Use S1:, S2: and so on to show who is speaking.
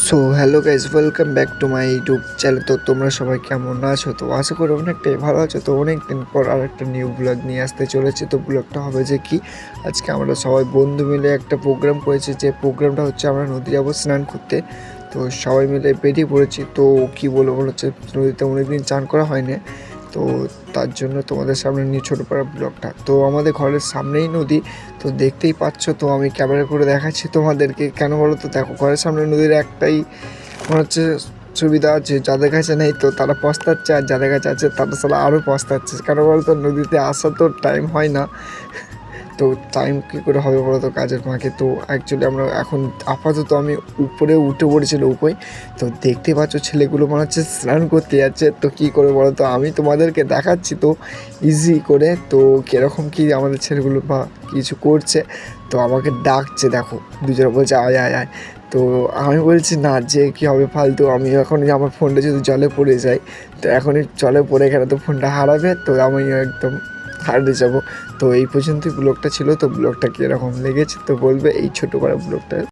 S1: So hello guys, welcome back to my YouTube channel. তো তোমরা সবাই কেমন আছো? তো আশা করি অনেকটাই ভালো আছো। তো অনেক দিন পর আর একটা নিউ ব্লগ নিয়ে আসতে চলেছে। তো ব্লগটা হবে যে কি, আজকে আমরা সবাই বন্ধু মিলে একটা প্রোগ্রাম করেছি। যে প্রোগ্রামটা হচ্ছে আমরা নদী যাবো স্নান করতে। তো সবাই মিলে বেরিয়ে পড়েছি। তো কী বলবো, মনে হচ্ছে নদীতে অনেকদিন চান করা হয়নি। তো তার জন্য তোমাদের সামনে নিয়ে ছোটো পাড়া ব্লগটা। তো আমাদের ঘরের সামনেই নদী, তো দেখতেই পাচ্ছ। তো আমি ক্যামেরা করে দেখাচ্ছি তোমাদেরকে, কেন বলো তো, দেখো ঘরের সামনে নদীর একটাই মনে হচ্ছে সুবিধা আছে, যাদের কাছে নেই তো তারা পস্তাচ্ছে, আর যাদের কাছে আছে তারা সালা আরও পস্তাচ্ছে। কেন বলতো, নদীতে আসা তো টাইম হয় না। তো টাইম কী করে হবে বলো তো কাজের ফাঁকে। তো অ্যাকচুয়ালি আমরা এখন আপাতত আমি উপরে উঠে পড়েছিল উপরে। তো দেখতে পাচ্ছ ছেলেগুলো মনে হচ্ছে স্নান করতে যাচ্ছে। তো কী করে বলো তো, আমি তোমাদেরকে দেখাচ্ছি তো ইজি করে। তো কীরকম কী আমাদের ছেলেগুলো বা কিছু করছে, তো আমাকে ডাকছে, দেখো দুজনে বলছে আয় আয় আয়। তো আমি বলছি না, যে কী হবে ফালতু, আমি এখন আমার ফোনটা যদি জলে পড়ে যায়, তো এখনই জলে পড়ে গেলে তো ফোনটা হারাবে, তো আমি একদম হারিয়ে যাবো। তো এই পর্যন্তই ব্লগটা ছিল। তো ব্লগটা কীরকম লেগেছে তো বলবে, এই ছোটো করে ব্লগটা।